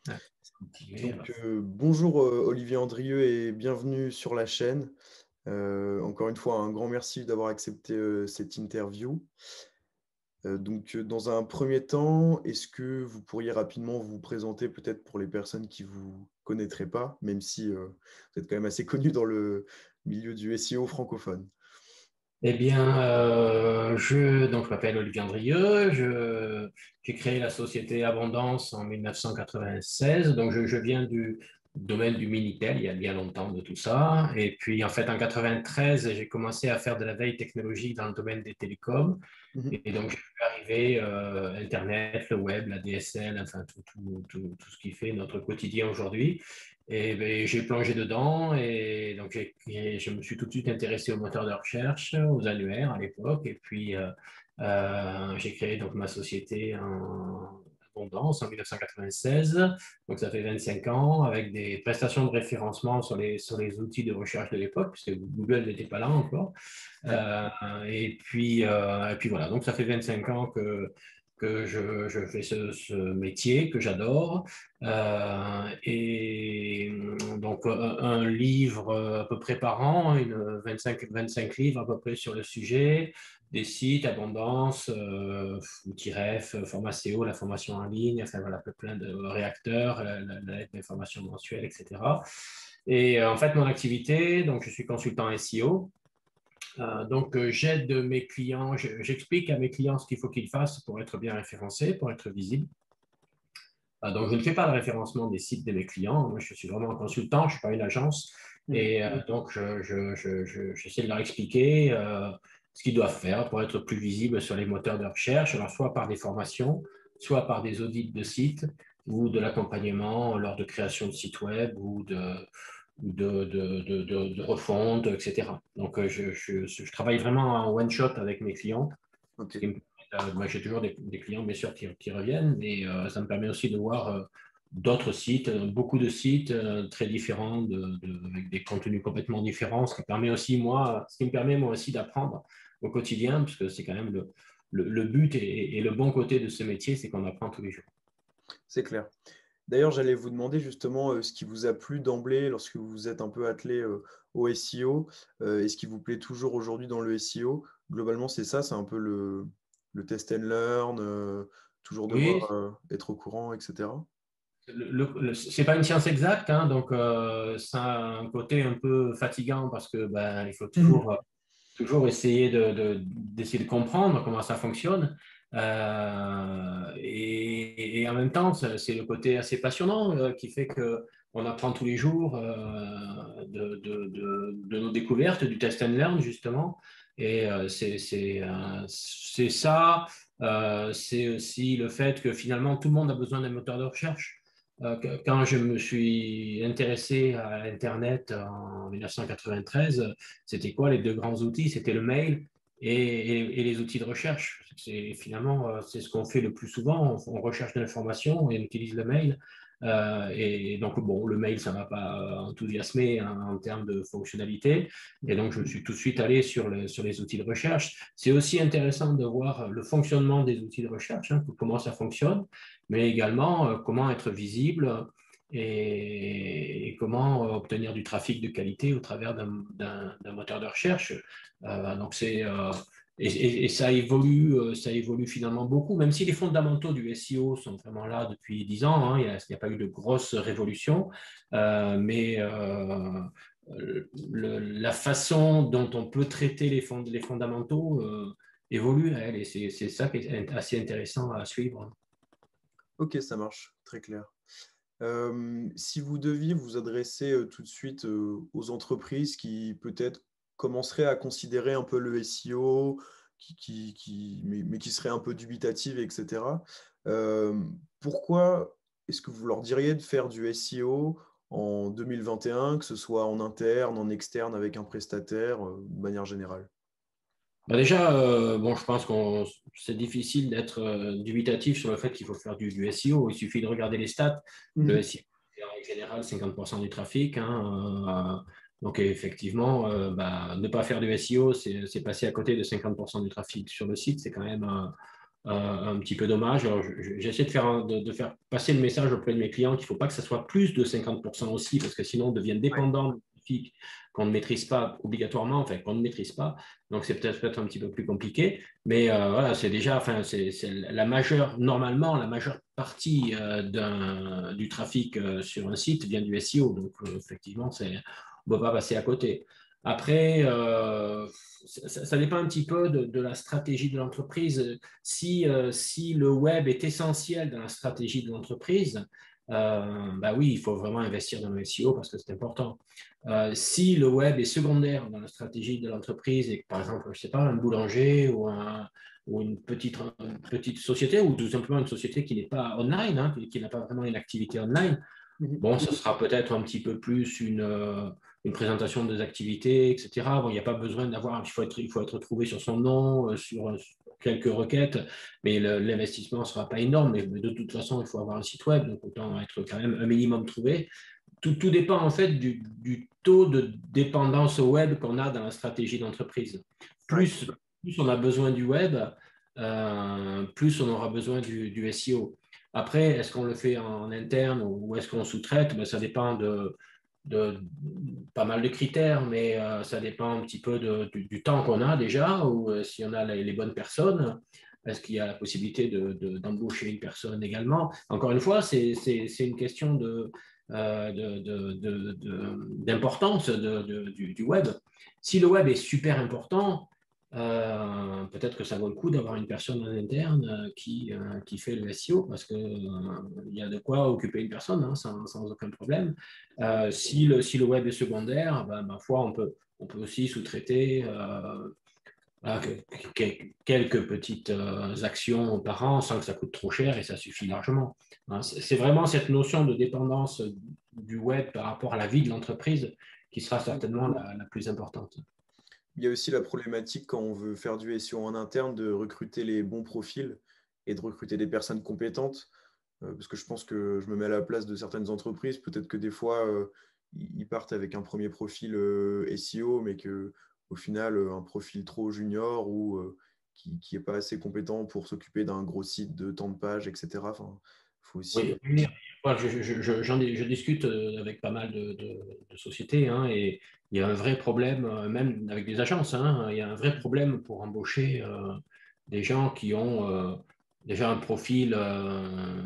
Ouais, c'est motivé, alors. Donc, bonjour Olivier Andrieux et bienvenue sur la chaîne. Encore une fois, un grand merci d'avoir accepté cette interview. Dans un premier temps, est-ce que vous pourriez rapidement vous présenter peut-être pour les personnes qui vous connaîtraient pas, même si vous êtes quand même assez connu dans le milieu du SEO francophone? Eh bien, je m'appelle Olivier Andrieux, j'ai créé la société Abondance en 1996, donc je viens du domaine du Minitel, il y a bien longtemps de tout ça, et puis en fait en 93, j'ai commencé à faire de la veille technologique dans le domaine des télécoms, Mhm. et donc j'ai vu arriver Internet, le web, la DSL, enfin tout ce qui fait notre quotidien aujourd'hui. Et ben, j'ai plongé dedans et donc je me suis tout de suite intéressé aux moteurs de recherche, aux annuaires à l'époque. Et puis j'ai créé donc ma société en Abondance en 1996. Donc ça fait 25 ans avec des prestations de référencement sur les outils de recherche de l'époque, puisque Google n'était pas là encore. Ouais. Et puis voilà, donc ça fait 25 ans que je fais ce métier que j'adore. Et donc un livre à peu près par an, 25 livres à peu près sur le sujet, des sites, Abondance, Outil-Ref, Formatéo, la formation en ligne, enfin voilà, plein de réacteurs, la lettre d'information mensuelle, etc. Et en fait, mon activité, donc je suis consultant SEO. J'aide mes clients, j'explique à mes clients ce qu'il faut qu'ils fassent pour être bien référencés, pour être visibles. Donc, je ne fais pas le référencement des sites de mes clients. Moi, je suis vraiment un consultant, je ne suis pas une agence. Mhm. Et donc, j'essaie de leur expliquer ce qu'ils doivent faire pour être plus visibles sur les moteurs de recherche, alors soit par des formations, soit par des audits de sites ou de l'accompagnement lors de création de sites web ou de refonte, etc. Donc, je travaille vraiment en one shot avec mes clients, Ok. ce qui me moi, j'ai toujours des clients, bien sûr, qui reviennent, mais ça me permet aussi de voir d'autres sites, beaucoup de sites très différents, avec des contenus complètement différents, ce qui me permet moi aussi d'apprendre au quotidien, parce que c'est quand même le but et le bon côté de ce métier, c'est qu'on apprend tous les jours. C'est clair. D'ailleurs, j'allais vous demander justement, ce qui vous a plu d'emblée lorsque vous vous êtes un peu attelé, au SEO, et ce qui vous plaît toujours aujourd'hui dans le SEO. Globalement, c'est ça, c'est un peu le test and learn, toujours devoir, Oui, être au courant et cetera? c'est pas une science exacte, hein, donc ça a un côté un peu fatigant parce que ben, il faut Mmh. toujours essayer d'essayer de comprendre comment ça fonctionne. Et en même temps, c'est le côté assez passionnant qui fait que on apprend tous les jours de nos découvertes, du test and learn, justement. Et c'est ça. C'est aussi le fait que finalement, tout le monde a besoin d'un moteur de recherche. Quand je me suis intéressé à Internet en 1993, c'était quoi les deux grands outils? C'était le mail et les outils de recherche. Finalement, c'est ce qu'on fait le plus souvent. On recherche de l'information et on utilise le mail. Et donc, bon, le mail, ça ne m'a pas enthousiasmé en termes de fonctionnalité. Et donc, je me suis tout de suite allé sur les outils de recherche. C'est aussi intéressant de voir le fonctionnement des outils de recherche, hein, comment ça fonctionne, mais également comment être visible et comment obtenir du trafic de qualité au travers d'un moteur de recherche. Donc c'est et ça évolue finalement beaucoup, même si les fondamentaux du SEO sont vraiment là depuis 10 ans. Hein, il n'y a pas eu de grosse révolution, mais la façon dont on peut traiter les fondamentaux évolue, elle, et c'est ça qui est assez intéressant à suivre. OK, ça marche, très clair. Si vous deviez vous adresser, tout de suite, aux entreprises qui peut-être commenceraient à considérer un peu le SEO, mais qui seraient un peu dubitatives et cetera, pourquoi est-ce que vous leur diriez de faire du SEO en 2021, que ce soit en interne, en externe, avec un prestataire, de manière générale? Bah déjà, bon, je pense qu'on c'est difficile d'être dubitatif sur le fait qu'il faut faire du SEO. Il suffit de regarder les stats. Le Mmh. SEO, c'est en règle générale 50% du trafic, hein. Donc effectivement, bah, ne pas faire du SEO, c'est passer à côté de 50% du trafic sur le site. C'est quand même un petit peu dommage. Alors, j'essaie de faire passer le message auprès de mes clients qu'il ne faut pas que ça soit plus de 50% aussi, parce que sinon on devient dépendant de trafic qu'on ne maîtrise pas obligatoirement, enfin qu'on ne maîtrise pas. Donc c'est peut-être un petit peu plus compliqué, mais voilà, c'est déjà, enfin, c'est normalement, la majeure partie du trafic sur un site vient du SEO. Donc effectivement, on ne peut pas passer à côté. Après, ça dépend un petit peu de la stratégie de l'entreprise. Si le web est essentiel dans la stratégie de l'entreprise, bah oui, il faut vraiment investir dans le SEO parce que c'est important. Si le web est secondaire dans la stratégie de l'entreprise et que, par exemple, je sais pas, un boulanger ou une petite société ou tout simplement une société qui n'est pas online, hein, qui n'a pas vraiment une activité online, bon, ce sera peut-être un petit peu plus une présentation des activités, etc. Bon, il n'y a pas besoin d'avoir, il faut être trouvé sur son nom, sur quelques requêtes, mais l'investissement ne sera pas énorme. Mais de toute façon, il faut avoir un site web, donc autant être quand même un minimum trouvé. Tout dépend en fait du taux de dépendance au web qu'on a dans la stratégie d'entreprise. Plus on a besoin du web, plus on aura besoin du SEO. Après, est-ce qu'on le fait en interne ou est-ce qu'on sous-traite? Ben, ça dépend de pas mal de critères, mais ça dépend un petit peu du temps qu'on a déjà, ou si on a les bonnes personnes. Est-ce qu'il y a la possibilité d'embaucher une personne également? Encore une fois, c'est une question d'importance du web. Si le web est super important, peut-être que ça vaut le coup d'avoir une personne en interne qui fait le SEO parce qu'il y a de quoi occuper une personne hein, sans aucun problème. Si le web est secondaire, ben, ma foi, on peut aussi sous-traiter quelques petites actions par an sans que ça coûte trop cher et ça suffit largement. Hein, c'est vraiment cette notion de dépendance du web par rapport à la vie de l'entreprise qui sera certainement la plus importante. Il y a aussi la problématique quand on veut faire du SEO en interne de recruter les bons profils et de recruter des personnes compétentes. Parce que je pense que je me mets à la place de certaines entreprises. Peut-être que des fois, ils partent avec un premier profil SEO, mais qu'au final, un profil trop junior ou qui n'est pas assez compétent pour s'occuper d'un gros site de tant de pages, etc. Enfin, faut aussi. Oui, je discute avec pas mal de sociétés hein, et il y a un vrai problème, même avec des agences, hein, il y a un vrai problème pour embaucher des gens qui ont déjà un profil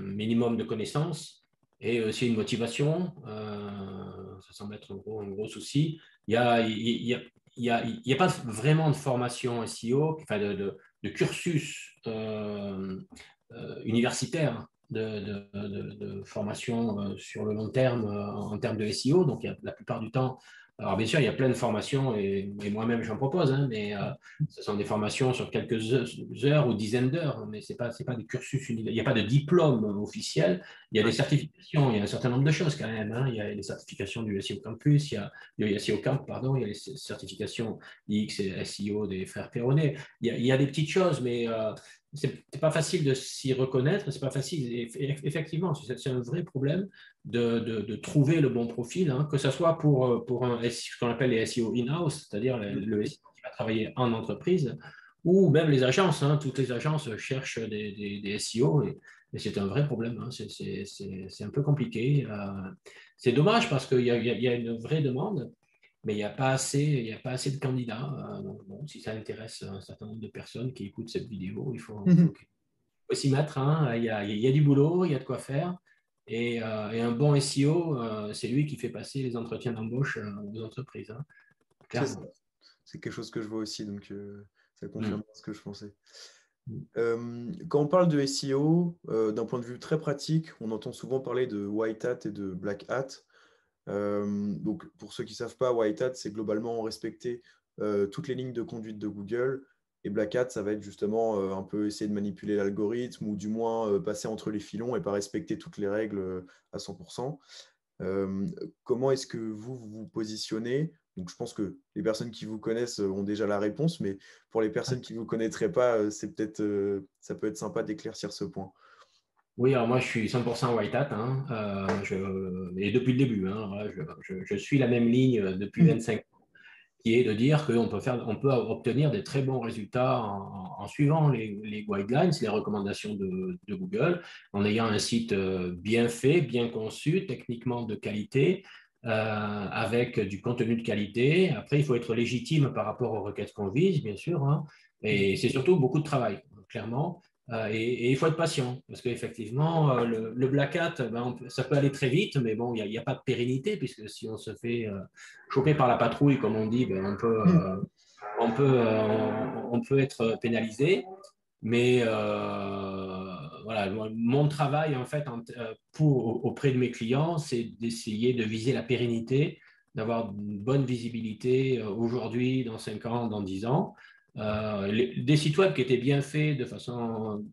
minimum de connaissances et aussi une motivation. Ça semble être un gros souci. Il y a pas vraiment de formation SEO, enfin de cursus universitaire de formation sur le long terme en termes de SEO. Donc, la plupart du temps, alors bien sûr, il y a plein de formations et moi-même j'en propose, hein, mais ce sont des formations sur quelques heures ou dizaines d'heures, mais ce n'est pas des cursus universitaires. Il n'y a pas de diplôme officiel, il y a des certifications, il y a un certain nombre de choses quand même. Hein. Il y a les certifications du SEO Campus, il y a le SEO Camp, pardon, il y a les certifications X et SEO des frères Perronnet. Il y a des petites choses, mais c'est pas facile de s'y reconnaître, c'est pas facile. Effectivement, c'est un vrai problème de trouver le bon profil, hein, que ce soit pour ce qu'on appelle les SEO in-house, c'est-à-dire le SEO qui va travailler en entreprise, ou même les agences. Hein, toutes les agences cherchent des SEO et c'est un vrai problème. Hein, c'est un peu compliqué. C'est dommage parce qu'il y a une vraie demande. Mais il y a pas assez de candidats. Donc, bon, si ça intéresse un certain nombre de personnes qui écoutent cette vidéo, faut s'y mettre. Hein. Il y a du boulot, il y a de quoi faire. Et un bon SEO, c'est lui qui fait passer les entretiens d'embauche aux entreprises. Hein, C'est ça. clairement. C'est quelque chose que je vois aussi, donc ça confirme Mm. ce que je pensais. Mm. Quand on parle de SEO, d'un point de vue très pratique, on entend souvent parler de white hat et de black hat. Donc, pour ceux qui ne savent pas, white hat, c'est globalement respecter toutes les lignes de conduite de Google. Et black hat, ça va être justement un peu essayer de manipuler l'algorithme ou du moins passer entre les filons et pas respecter toutes les règles à 100%. Comment est-ce que vous vous positionnez? Donc, je pense que les personnes qui vous connaissent ont déjà la réponse, mais pour les personnes qui ne vous connaîtraient pas, c'est peut-être, ça peut être sympa d'éclaircir ce point. Oui, alors moi je suis 100% white hat, hein, et depuis le début. Hein, voilà, je suis la même ligne depuis 25 ans. qui est de dire on peut obtenir des très bons résultats en suivant les guidelines, les recommandations de Google, en ayant un site bien fait, bien conçu, techniquement de qualité, avec du contenu de qualité. Après, il faut être légitime par rapport aux requêtes qu'on vise, bien sûr, hein, et c'est surtout beaucoup de travail, clairement. Et il faut être patient, parce qu'effectivement, le Black Hat, ben, ça peut aller très vite, mais bon, il n'y a pas de pérennité, puisque si on se fait choper par la patrouille, comme on dit, ben, on peut être pénalisé. Mais voilà, mon travail, en fait, auprès de mes clients, c'est d'essayer de viser la pérennité, d'avoir une bonne visibilité aujourd'hui, dans 5 ans, dans 10 ans. Des sites web qui étaient bien faits de façon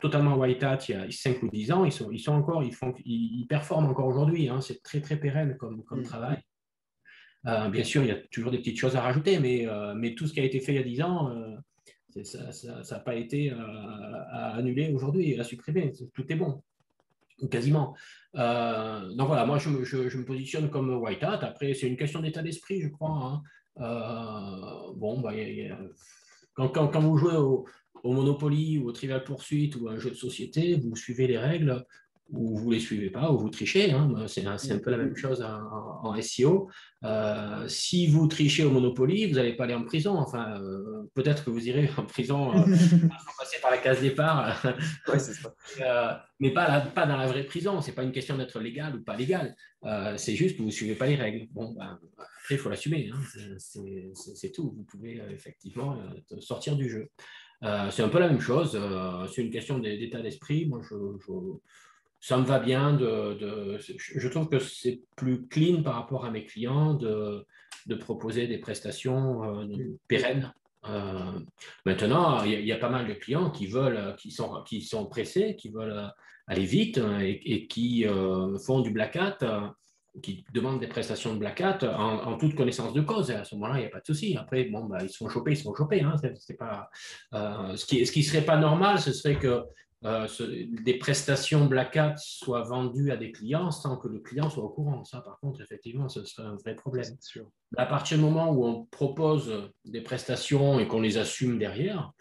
totalement white hat il y a 5 ou 10 ans, ils sont encore, ils performent encore aujourd'hui. Hein, c'est très, très pérenne comme travail. Bien sûr, il y a toujours des petites choses à rajouter, mais tout ce qui a été fait il y a 10 ans, ça n'a pas été à annuler aujourd'hui, à supprimer. Tout est bon, quasiment. Donc voilà, moi, je me positionne comme white hat. Après, c'est une question d'état d'esprit, je crois. Hein. Bon, bah, quand vous jouez au Monopoly ou au Trivial Pursuit ou à un jeu de société, vous suivez les règles ou vous ne les suivez pas, ou vous trichez. Hein. C'est un peu la même chose en SEO. Si vous trichez au Monopoly, vous n'allez pas aller en prison. Enfin, peut-être que vous irez en prison sans passer par la case départ. Ouais, c'est ça. Mais pas dans la vraie prison. Ce n'est pas une question d'être légal ou pas légal. C'est juste que vous ne suivez pas les règles. Bon, ben, après, il faut l'assumer. Hein. C'est tout. Vous pouvez effectivement sortir du jeu. C'est un peu la même chose. C'est une question d'état d'esprit. Moi, ça me va bien. Je trouve que c'est plus clean par rapport à mes clients de proposer des prestations pérennes. Maintenant, il y a pas mal de clients qui sont pressés, qui veulent aller vite et qui font du Black Hat, qui demandent des prestations de Black Hat en toute connaissance de cause. Et à ce moment-là, il n'y a pas de souci. Après, bon, bah, ils se font choper. Hein. C'est pas, ce qui serait pas normal, ce serait que des prestations Black Hat soient vendues à des clients sans que le client soit au courant. Ça, par contre, effectivement, ce serait un vrai problème. À partir du moment où on propose des prestations et qu'on les assume derrière,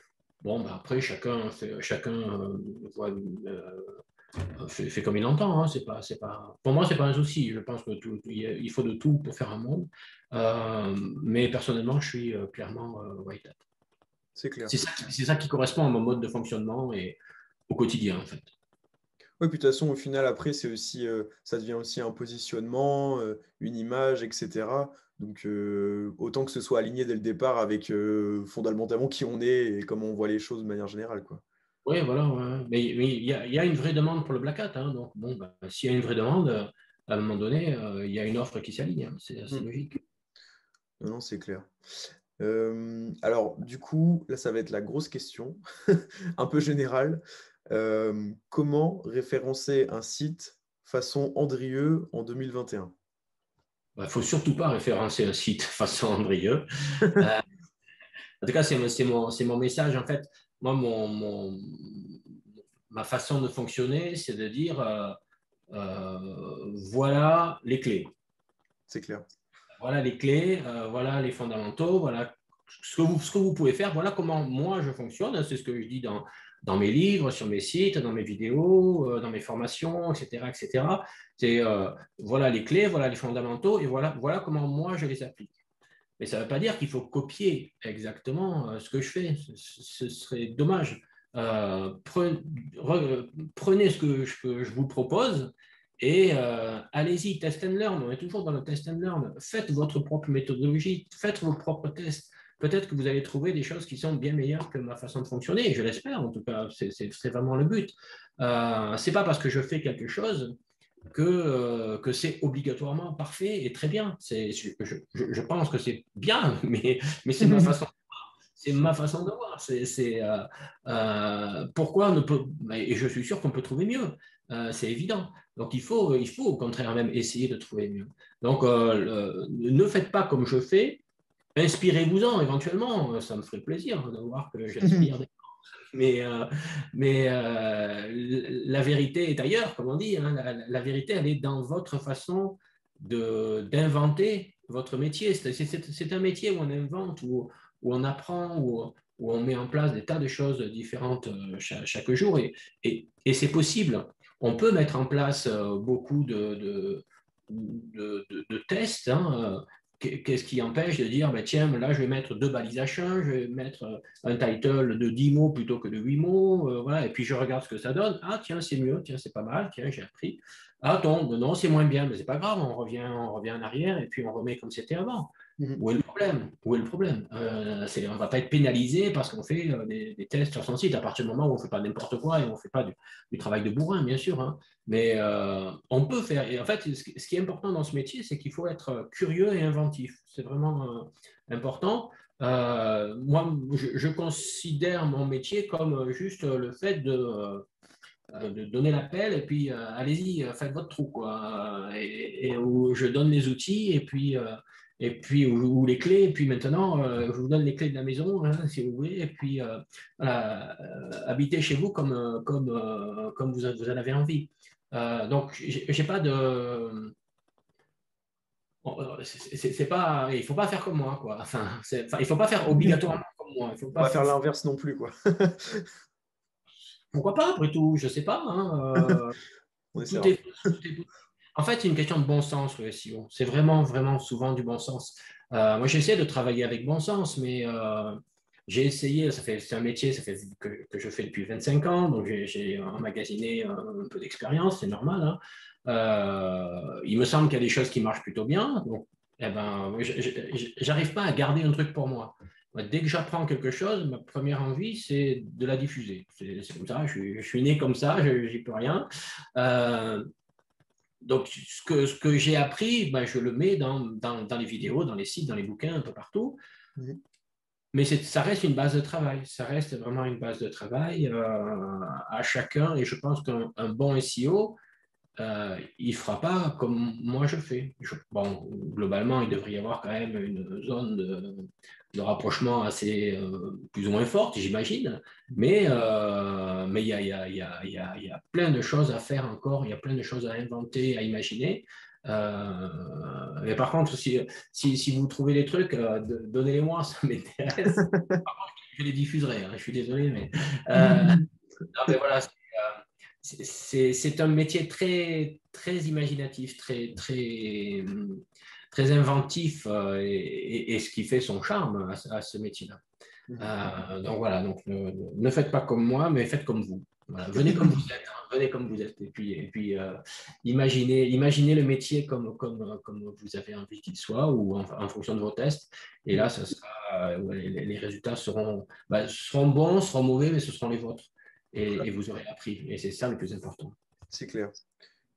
bon, ben après, chacun fait comme il entend. Hein. Pour moi, ce n'est pas un souci. Je pense qu'il faut de tout pour faire un monde. Mais personnellement, je suis clairement white hat. C'est clair. C'est ça qui correspond à mon mode de fonctionnement et au quotidien, en fait. Oui, puis de toute façon, au final, après, c'est aussi, ça devient aussi un positionnement, une image, etc. Donc, autant que ce soit aligné dès le départ avec fondamentalement qui on est et comment on voit les choses de manière générale, quoi. Oui, voilà. Ouais. Mais il y a une vraie demande pour le Black Hat. Hein, donc, bon, bah, s'il y a une vraie demande, à un moment donné, il y a une offre qui s'aligne. Hein, c'est logique. Non, c'est clair. Alors, du coup, là, ça va être la grosse question, un peu générale. Comment référencer un site façon Andrieux en 2021? Il ne faut surtout pas référencer un site façon Andrieux. En tout cas, c'est mon message. En fait, moi, ma façon de fonctionner, c'est de dire voilà les clés. C'est clair. Voilà les clés, voilà les fondamentaux, voilà ce que vous pouvez faire, voilà comment moi je fonctionne. C'est ce que je dis dans mes livres, sur mes sites, dans mes vidéos, dans mes formations, etc. etc. C'est voilà les clés, voilà les fondamentaux et voilà comment moi je les applique. Mais ça ne veut pas dire qu'il faut copier exactement ce que je fais. Ce serait dommage. Prenez ce que je vous propose et allez-y, test and learn. On est toujours dans le test and learn. Faites votre propre méthodologie, faites vos propres tests. Peut-être que vous allez trouver des choses qui sont bien meilleures que ma façon de fonctionner. Je l'espère, en tout cas, c'est vraiment le but. Ce n'est pas parce que je fais quelque chose que c'est obligatoirement parfait et très bien. Je pense que c'est bien, mais c'est ma façon. C'est ma façon de voir. Pourquoi on ne peut. Et je suis sûr qu'on peut trouver mieux. C'est évident. Donc il faut au contraire même essayer de trouver mieux. Donc ne faites pas comme je fais. Inspirez-vous-en éventuellement. Ça me ferait plaisir de voir que j'inspire des mais la vérité est ailleurs, comme on dit. Hein. La vérité, elle est dans votre façon d'inventer votre métier. C'est un métier où on invente, où on apprend, où on met en place des tas de choses différentes chaque jour. Et c'est possible. On peut mettre en place beaucoup de tests. Hein. Qu'est-ce qui empêche de dire, bah, tiens, là, je vais mettre 2 balisations, je vais mettre un title de 10 mots plutôt que de 8 mots, voilà, et puis je regarde ce que ça donne. Ah, tiens, c'est mieux, tiens, c'est pas mal, tiens, j'ai appris. Ah, non, c'est moins bien, mais c'est pas grave, on revient en arrière et puis on remet comme c'était avant. Mhm. Où est le problème? Où est le problème? On ne va pas être pénalisé parce qu'on fait des tests sur son site à partir du moment où on ne fait pas n'importe quoi et on ne fait pas du travail de bourrin, bien sûr. Hein. Mais on peut faire. Et en fait, ce qui est important dans ce métier, c'est qu'il faut être curieux et inventif. C'est vraiment important. Moi, je considère mon métier comme juste le fait de donner l'appel et puis allez-y, faites votre trou, quoi. Et où je donne les outils et puis ou les clés. Et puis maintenant, je vous donne les clés de la maison, hein, si vous voulez. Et puis voilà, habitez chez vous comme vous en avez envie. Donc, j'ai pas de. C'est pas, il faut pas faire comme moi, quoi. Enfin, il faut pas faire obligatoirement comme moi. Il faut On pas va faire l'inverse non plus, quoi. Pourquoi pas, après tout, je sais pas. Hein, On tout essaiera. est, En fait, c'est une question de bon sens, le SEO. C'est vraiment, vraiment souvent du bon sens. Moi, j'essaie de travailler avec bon sens, mais j'ai essayé, c'est un métier que je fais depuis 25 ans, donc j'ai emmagasiné un peu d'expérience, c'est normal. Hein. Il me semble qu'il y a des choses qui marchent plutôt bien, donc eh ben, j'arrive pas à garder un truc pour moi. Dès que j'apprends quelque chose, ma première envie, c'est de la diffuser. C'est comme ça, je suis né comme ça, j'y peux rien. Euh, donc, ce que j'ai appris, ben, je le mets dans les vidéos, dans les sites, dans les bouquins, un peu partout. Mhm. Mais ça reste une base de travail. Ça reste vraiment une base de travail à chacun. Et je pense qu'un bon SEO, il ne fera pas comme moi je fais. Bon, globalement, il devrait y avoir quand même une zone de rapprochement assez plus ou moins forte, j'imagine. Mais il y a plein de choses à faire encore, il y a plein de choses à inventer, à imaginer. Mais par contre, si vous trouvez des trucs, donnez-les-moi, ça m'intéresse. Je les diffuserai, hein, je suis désolé, mais, non, mais voilà, c'est un métier très, très imaginatif, très inventif et ce qui fait son charme à ce métier-là. Mhm. Donc voilà, donc ne faites pas comme moi, mais faites comme vous. Voilà, venez comme vous êtes, hein, venez comme vous êtes. Et puis imaginez le métier comme vous avez envie qu'il soit ou en fonction de vos tests. Et là, les résultats seront bons, seront mauvais, mais ce seront les vôtres. Et vous aurez appris. Et c'est ça le plus important. C'est clair.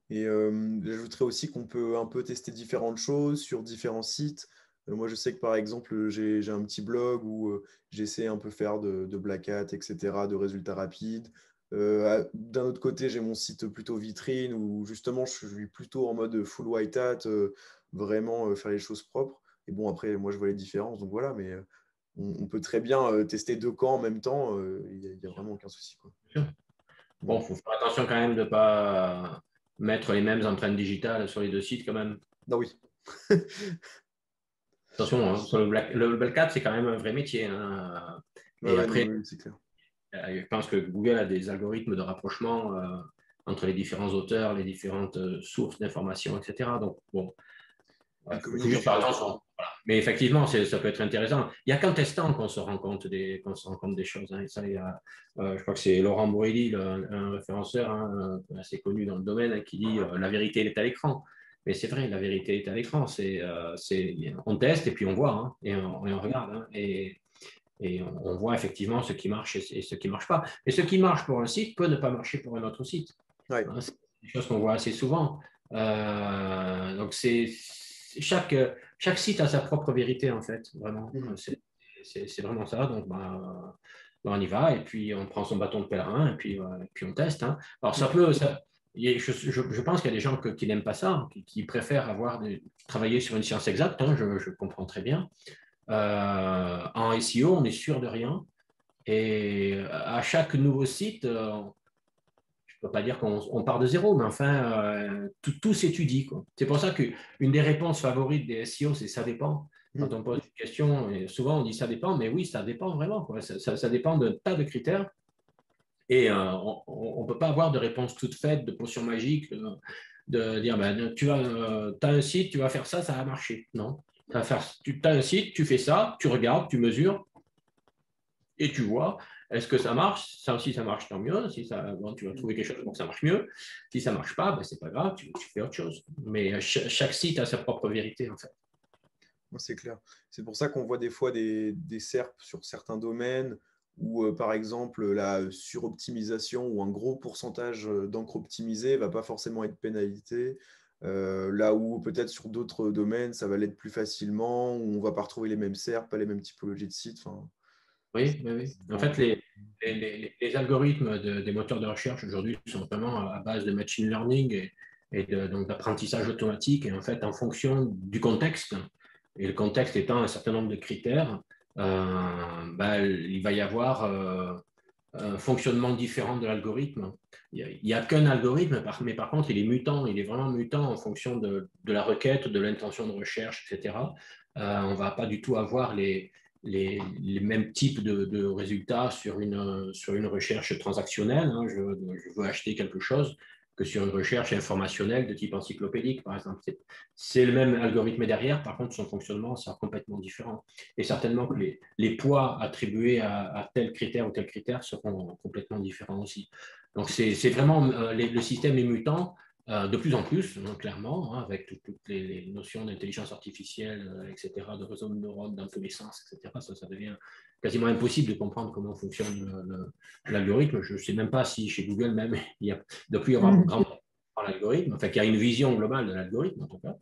Et j'ajouterais aussi qu'on peut un peu tester différentes choses sur différents sites. Moi, je sais que par exemple, j'ai un petit blog où j'essaie un peu faire de black hat, etc., de résultats rapides. D'un autre côté, j'ai mon site plutôt vitrine où justement, je suis plutôt en mode full white hat, vraiment faire les choses propres. Et bon, après, moi, je vois les différences, donc voilà, mais on peut très bien tester deux camps en même temps. Il n'y a vraiment aucun souci, quoi. Bon, Voilà. il faut faire attention quand même de ne pas mettre les mêmes empreintes digitales sur les 2 sites quand même. Non, oui. Attention, hein, sur le Black Hat, c'est quand même un vrai métier. Hein. Ouais, Et ouais, non, après, oui, c'est clair. je pense que Google a des algorithmes de rapprochement entre les différents auteurs, les différentes sources d'informations, etc. Donc, bon, Ils il faut communiquent un juste peu faire partout. attention. Voilà. Mais effectivement, ça peut être intéressant. Il n'y a qu'en testant qu'on se rend compte des choses. Hein. Et ça, je crois que c'est Laurent Bourrelli, un référenceur assez connu dans le domaine, hein, qui dit la vérité elle est à l'écran. Mais c'est vrai, la vérité est à l'écran. On teste et puis on voit, hein, et on regarde. Hein, et on voit effectivement ce qui marche et ce qui ne marche pas. Et ce qui marche pour un site peut ne pas marcher pour un autre site. Ouais. Hein, c'est des choses qu'on voit assez souvent. Donc, chaque site a sa propre vérité, en fait, vraiment. Mhm. C'est vraiment ça. Donc, on y va et puis on prend son bâton de pèlerin et puis on teste. Hein. Alors, Mhm. je pense qu'il y a des gens qui n'aiment pas ça, qui préfèrent travailler sur une science exacte. Hein, je comprends très bien. En SEO, on est sûr de rien. Et à chaque nouveau site, ne peux pas dire qu'on part de zéro, mais enfin, tout s'étudie, quoi. C'est pour ça qu'une des réponses favorites des SEO, c'est ça dépend. Quand on pose une question, et souvent on dit ça dépend, mais oui, ça dépend vraiment, quoi. Ça dépend d'un tas de critères. Et on ne peut pas avoir de réponse toute faite, de potion magique, de dire ben, tu as un site, tu vas faire ça, ça va marcher. Non. Tu as un site, tu fais ça, tu regardes, tu mesures et tu vois, est-ce que ça marche? Ça, si ça marche, tant mieux. Si ça, bon, tu vas trouver quelque chose pour que ça marche mieux. Si ça ne marche pas, ben, ce n'est pas grave, tu fais autre chose. Mais chaque site a sa propre vérité, en fait. C'est clair. C'est pour ça qu'on voit des fois des SERP sur certains domaines où, par exemple, la suroptimisation ou un gros pourcentage d'encre optimisée ne va pas forcément être pénalité. Là où peut-être sur d'autres domaines, ça va l'être plus facilement, où on ne va pas retrouver les mêmes SERP, pas les mêmes typologies de sites. Enfin, Oui, oui, oui. En fait, les algorithmes des moteurs de recherche aujourd'hui sont vraiment à base de machine learning donc d'apprentissage automatique. Et en fait, en fonction du contexte, et le contexte étant un certain nombre de critères, il va y avoir un fonctionnement différent de l'algorithme. Il n'y a qu'un algorithme, mais par contre, il est mutant. Il est vraiment mutant en fonction de la requête, de l'intention de recherche, etc. On ne va pas du tout avoir les mêmes types de résultats sur une recherche transactionnelle. Hein. Je veux acheter quelque chose que sur une recherche informationnelle de type encyclopédique, par exemple. C'est le même algorithme derrière, par contre, son fonctionnement sera complètement différent. Et certainement que les poids attribués à tel critère ou tel critère seront complètement différents aussi. Donc, c'est vraiment le système est mutant de plus en plus, hein, clairement, hein, avec toutes les notions d'intelligence artificielle, etc., de réseaux de neurones dans tous les sens, etc. Ça devient quasiment impossible de comprendre comment fonctionne l'algorithme. Je ne sais même pas si chez Google même, il doit plus y avoir grand l'algorithme, enfin qu'il y a une vision globale de l'algorithme en tout cas.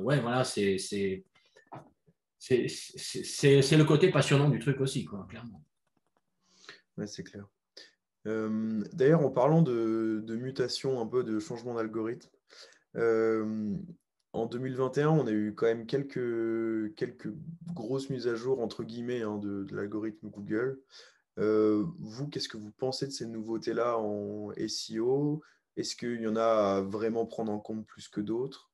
Ouais, voilà, c'est le côté passionnant du truc aussi, quoi, clairement. Ouais, c'est clair. D'ailleurs, en parlant de mutation, un peu de changement d'algorithme, en 2021, on a eu quand même quelques grosses mises à jour, entre guillemets, hein, de l'algorithme Google. Vous, qu'est-ce que vous pensez de ces nouveautés-là en SEO? Est-ce qu'il y en a à vraiment prendre en compte plus que d'autres?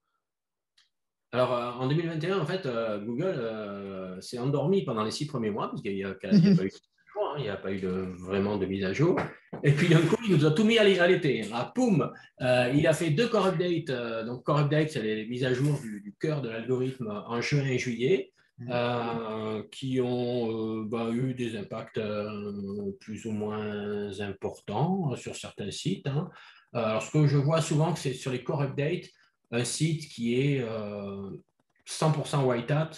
Alors, en 2021, en fait, Google s'est endormi pendant les 6 premiers mois, parce qu'il n'y a pas eu de jour, hein, il n'y a pas eu vraiment de mise à jour. Et puis, d'un coup, il nous a tout mis à l'été. Ah, poum, il a fait 2 core updates. Donc, core updates, c'est les mises à jour du cœur de l'algorithme en juin et juillet, qui ont eu des impacts plus ou moins importants sur certains sites. Hein. Alors, ce que je vois souvent, c'est sur les core updates, un site qui est 100% white hat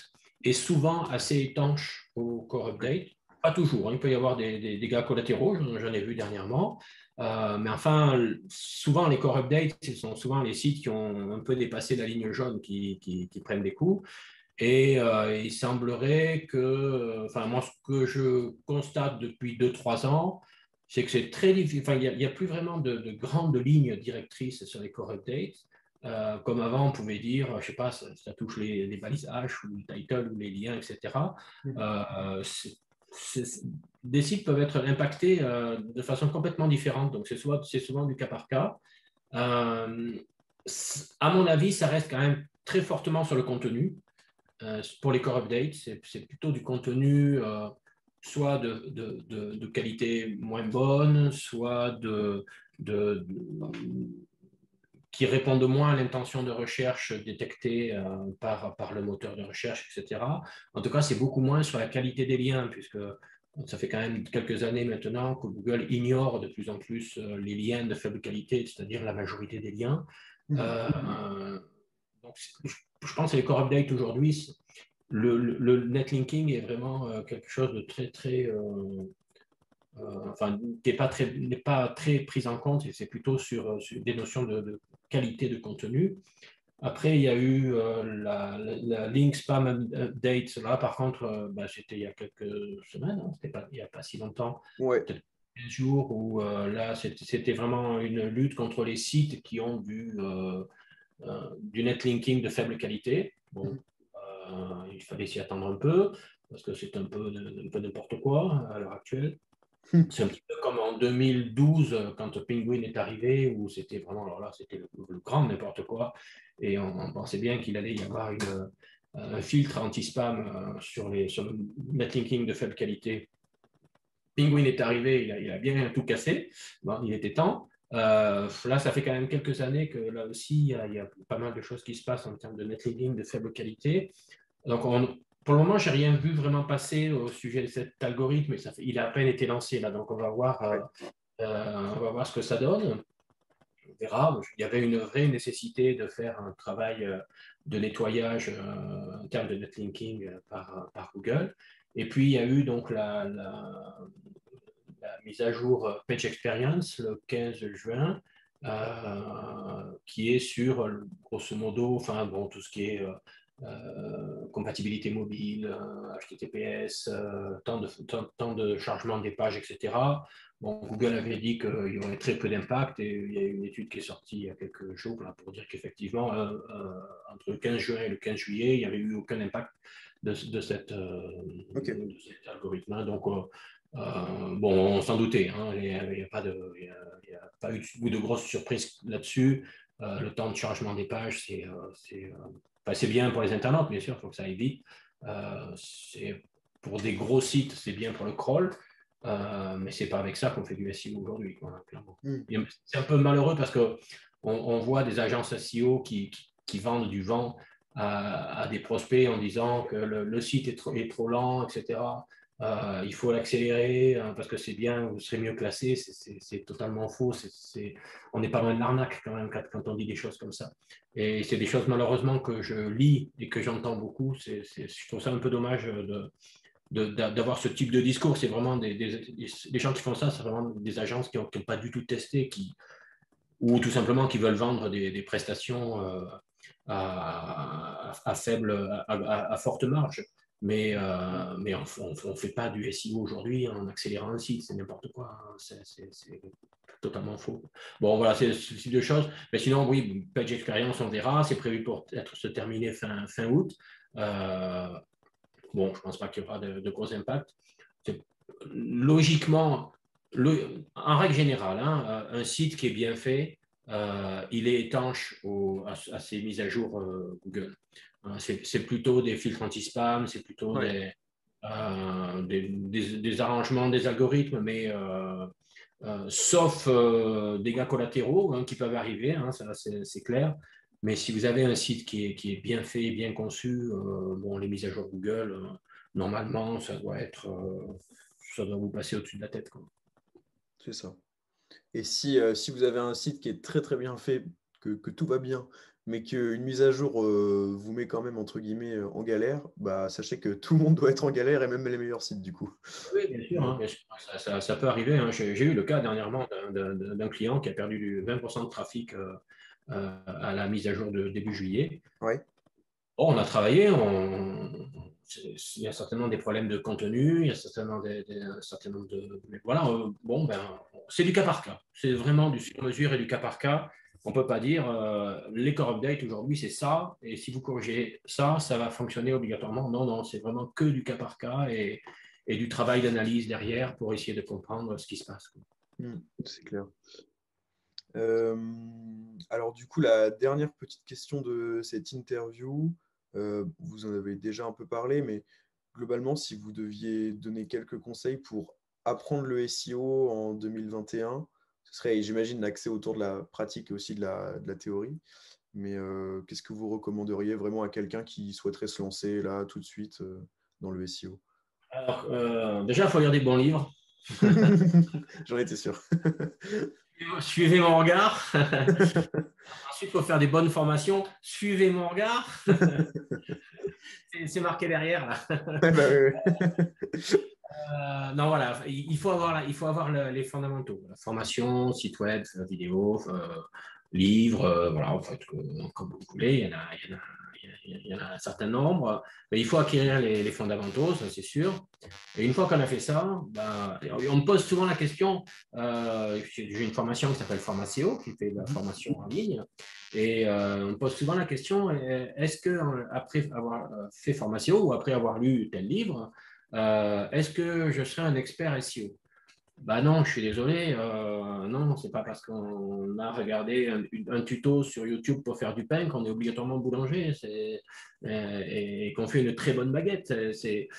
et souvent assez étanche au core update. Pas toujours, hein. Il peut y avoir des dégâts collatéraux, j'en ai vu dernièrement. Mais enfin, souvent les core updates, ce sont souvent les sites qui ont un peu dépassé la ligne jaune qui prennent des coups. Et il semblerait que, enfin, moi, ce que je constate depuis 2-3 ans, c'est que c'est très difficile. Enfin, il n'y a plus vraiment de grandes lignes directrices sur les core updates. Comme avant, on pouvait dire, je ne sais pas, ça touche les balises H ou le title ou les liens, etc. Des sites peuvent être impactés de façon complètement différente. Donc, c'est souvent du cas par cas. Euh, à mon avis, ça reste quand même très fortement sur le contenu. Pour les core updates, c'est plutôt du contenu soit de qualité moins bonne, soit qui répondent moins à l'intention de recherche détectée par le moteur de recherche, etc. En tout cas, c'est beaucoup moins sur la qualité des liens, puisque ça fait quand même quelques années maintenant que Google ignore de plus en plus les liens de faible qualité, c'est-à-dire la majorité des liens. Donc, je pense que les core updates aujourd'hui, le netlinking est vraiment quelque chose de très, très enfin, n'est pas très pris en compte, et c'est plutôt sur des notions de qualité de contenu. Après, il y a eu la link spam update. Là, par contre, c'était il y a quelques semaines, hein, il n'y a pas si longtemps, Ouais. peut-être 15 jours, où là, c'était vraiment une lutte contre les sites qui ont du netlinking de faible qualité. Bon, il fallait s'y attendre un peu, parce que c'est un peu n'importe quoi à l'heure actuelle. C'est un petit peu comme en 2012, quand Penguin est arrivé, où c'était vraiment, alors là, c'était le grand n'importe quoi. Et on pensait bien qu'il allait y avoir un filtre anti-spam sur le netlinking de faible qualité. Penguin est arrivé, il a bien tout cassé. Bon, il était temps. Là, ça fait quand même quelques années que là aussi, il y a pas mal de choses qui se passent en termes de netlinking de faible qualité. Donc, pour le moment, je n'ai rien vu vraiment passer au sujet de cet algorithme, mais il a à peine été lancé là. Donc, on va voir ce que ça donne. On verra. Il y avait une vraie nécessité de faire un travail de nettoyage en termes de netlinking par Google. Et puis, il y a eu donc la mise à jour Page Experience le 15 juin, qui est sur, grosso modo, enfin, bon, tout ce qui est compatibilité mobile, HTTPS, temps de chargement des pages, etc. Bon, Google avait dit qu'il y aurait très peu d'impact et il y a une étude qui est sortie il y a quelques jours là, pour dire qu'effectivement, entre le 15 juin et le 15 juillet, il n'y avait eu aucun impact de cet algorithme. Donc, bon, on s'en doutait, hein, il n'y a pas eu de grosses surprises là-dessus. Le temps de chargement des pages, c'est bien pour les internautes, bien sûr, il faut que ça aille vite. Pour des gros sites, c'est bien pour le crawl, mais ce n'est pas avec ça qu'on fait du SEO aujourd'hui, clairement. C'est un peu malheureux parce qu'on voit des agences SEO qui vendent du vent à des prospects en disant que le site est trop lent, etc. Il faut l'accélérer parce que c'est bien, vous serez mieux classé. C'est totalement faux. On n'est pas loin de l'arnaque quand même quand on dit des choses comme ça. Et c'est des choses malheureusement que je lis et que j'entends beaucoup. Je trouve ça un peu dommage d'avoir ce type de discours. C'est vraiment des gens qui font ça, c'est vraiment des agences qui n'ont pas du tout testé, ou tout simplement qui veulent vendre des prestations à forte marge. Mais on ne fait pas du SEO aujourd'hui en accélérant un site, c'est n'importe quoi. C'est totalement faux. Bon, voilà, c'est ce type de choses. Mais sinon, oui, Page Experience, on verra. C'est prévu pour se terminer fin août. Bon, je ne pense pas qu'il y aura de gros impacts. Logiquement, en règle générale, hein, un site qui est bien fait, il est étanche à ces mises à jour Google. C'est plutôt des filtres anti-spam, c'est plutôt des arrangements des algorithmes, mais sauf dégâts collatéraux qui peuvent arriver, hein, ça c'est clair. Mais si vous avez un site qui est bien fait, bien conçu, bon, les mises à jour Google, normalement, ça doit vous passer au-dessus de la tête, quoi. C'est ça. Et si vous avez un site qui est très très bien fait, que tout va bien, mais qu'une mise à jour vous met quand même entre guillemets en galère, bah, sachez que tout le monde doit être en galère et même les meilleurs sites du coup. Oui, bien sûr, hein, bien sûr. Ça peut arriver, hein. J'ai eu le cas dernièrement d'un client qui a perdu 20% de trafic à la mise à jour de début juillet. Ouais. Bon, on a travaillé, il y a certainement des problèmes de contenu, il y a certainement mais voilà, bon, ben, c'est du cas par cas. C'est vraiment du sur-mesure et du cas par cas. On ne peut pas dire les core updates aujourd'hui, c'est ça, et si vous corrigez ça, ça va fonctionner obligatoirement. Non, non, c'est vraiment que du cas par cas et du travail d'analyse derrière pour essayer de comprendre ce qui se passe. C'est clair. Alors du coup, la dernière petite question de cette interview, vous en avez déjà un peu parlé, mais globalement, si vous deviez donner quelques conseils pour apprendre le SEO en 2021, ce serait, j'imagine, l'accès autour de la pratique et aussi de la théorie. Mais qu'est-ce que vous recommanderiez vraiment à quelqu'un qui souhaiterait se lancer là tout de suite dans le SEO? Alors, déjà, il faut lire des bons livres. J'en étais sûr. Suivez mon regard. Ensuite, il faut faire des bonnes formations. Suivez mon regard. C'est marqué derrière, là. Ouais, bah, oui. Non, voilà, il faut avoir les fondamentaux. La formation, site web, vidéo, livre, voilà, en fait, comme vous voulez, il y en a un certain nombre. Mais il faut acquérir les fondamentaux, ça c'est sûr. Et une fois qu'on a fait ça, ben, on me pose souvent la question, j'ai une formation qui s'appelle Formacio, qui fait de la formation en ligne, et on me pose souvent la question, est-ce que après avoir fait Formacio ou après avoir lu tel livre, est-ce que je serai un expert SEO? Bah non, je suis désolé. Non, c'est pas parce qu'on a regardé un tuto sur YouTube pour faire du pain qu'on est obligatoirement boulanger. Et qu'on fait une très bonne baguette. C'est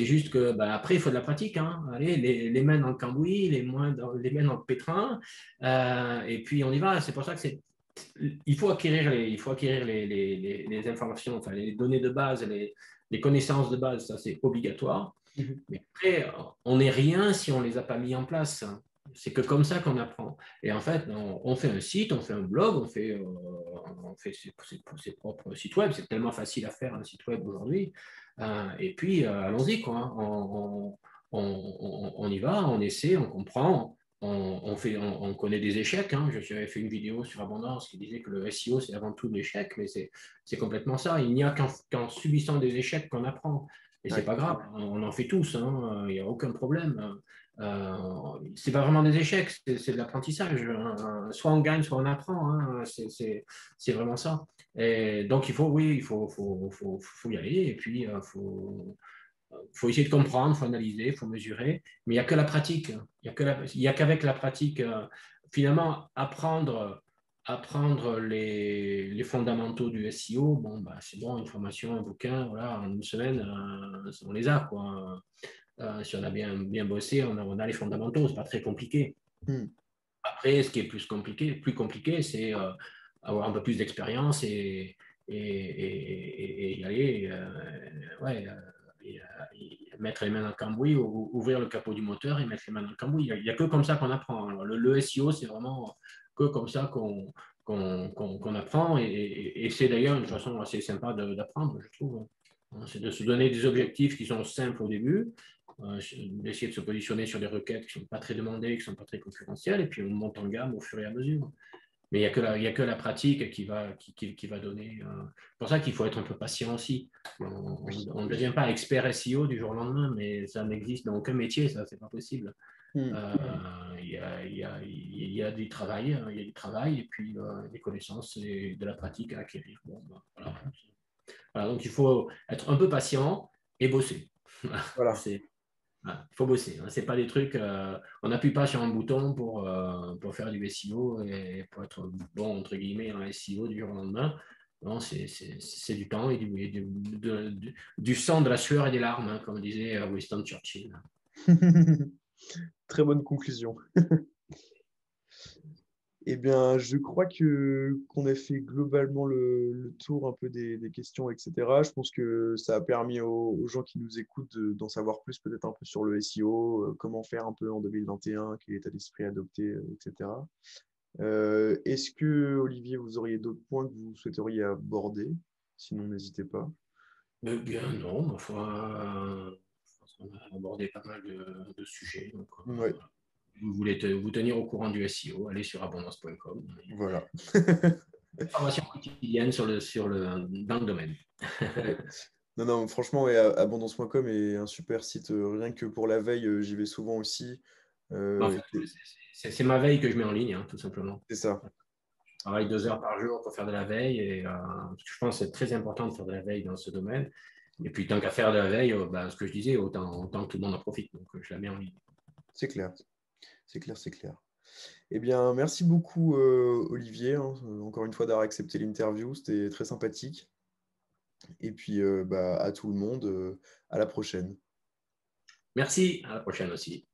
juste que bah, après, il faut de la pratique. Hein. Allez, les mains dans le cambouis, les mains dans le pétrin. Et puis on y va. C'est pour ça que il faut acquérir les informations, enfin les données de base, les connaissances de base. Ça, c'est obligatoire. Mhm. Mais après, on n'est rien si on ne les a pas mis en place. C'est que comme ça qu'on apprend. Et en fait, on fait un site, on fait un blog, on fait ses propres sites web. C'est tellement facile à faire un site web aujourd'hui. Et puis, allons-y, quoi. Hein. On y va, on essaie, on comprend. On connaît des échecs. Hein. J'avais fait une vidéo sur Abondance qui disait que le SEO, c'est avant tout l'échec, mais c'est complètement ça. Il n'y a qu'en subissant des échecs qu'on apprend. Et c'est Ouais. pas grave, on en fait tous, hein, il n'y a aucun problème. C'est pas vraiment des échecs, c'est de l'apprentissage. Hein. Soit on gagne, soit on apprend. Hein. C'est vraiment ça. Et donc oui, faut y aller. Et puis, faut essayer de comprendre, il faut analyser, il faut mesurer. Mais il n'y a que la pratique. Il y a qu'avec la pratique, finalement, apprendre les fondamentaux du SEO, bon, bah, c'est bon, une formation, un bouquin, voilà, en une semaine, on les a, quoi. Si on a bien bossé, on a les fondamentaux, c'est pas très compliqué. Mhm. Après, ce qui est plus compliqué, c'est avoir un peu plus d'expérience et y aller, ouais, et mettre les mains dans le cambouis, ou ouvrir le capot du moteur et mettre les mains dans le cambouis. Il n'y a que comme ça qu'on apprend. Alors, le SEO, c'est vraiment que comme ça qu'on apprend, et c'est d'ailleurs une façon assez sympa d'apprendre, je trouve. Hein. C'est de se donner des objectifs qui sont simples au début, d'essayer de se positionner sur des requêtes qui ne sont pas très demandées, qui ne sont pas très concurrentielles, et puis on monte en gamme au fur et à mesure. Mais il y a que la pratique qui va donner. C'est pour ça qu'il faut être un peu patient aussi. On ne devient pas expert SEO du jour au lendemain, mais ça n'existe dans aucun métier, ça, c'est pas possible. Mhm. Il y a du travail, hein, il y a du travail, et puis des connaissances et de la pratique à acquérir. Bon, ben, voilà. Voilà, donc il faut être un peu patient et bosser. Voilà. C'est voilà, il faut bosser. Hein. C'est pas des trucs. On n'appuie pas sur un bouton pour faire du SEO et pour être bon, entre guillemets, en SEO du jour au lendemain. Non, c'est du temps et du sang, de la sueur et des larmes, hein, comme disait Winston Churchill. Très bonne conclusion. Eh bien, je crois que qu'on a fait globalement le tour un peu des questions, etc. Je pense que ça a permis aux gens qui nous écoutent d'en savoir plus peut-être un peu sur le SEO, comment faire un peu en 2021, quel état d'esprit adopter, etc. Est-ce que, Olivier, vous auriez d'autres points que vous souhaiteriez aborder? Sinon, n'hésitez pas. Bien, non, ma foi, je pense qu'on a abordé pas mal de sujets. Donc, Ouais, vous voulez vous tenir au courant du SEO, allez sur abondance.com. voilà. Formation quotidienne dans le domaine. Ouais. Non, non, franchement, ouais, abondance.com est un super site. Rien que pour la veille, j'y vais souvent aussi. En Euh, fait, c'est ma veille que je mets en ligne, hein, tout simplement. c'est ça. Je travaille 2 heures par jour pour faire de la veille, et je pense que c'est très important de faire de la veille dans ce domaine. Et puis, tant qu'à faire de la veille, ben, ce que je disais, autant que tout le monde en profite. Donc, je la mets en ligne. C'est clair. C'est clair, c'est clair. Eh bien, merci beaucoup, Olivier, hein, encore une fois, d'avoir accepté l'interview. C'était très sympathique. Et puis, bah, à tout le monde, à la prochaine. Merci, à la prochaine aussi.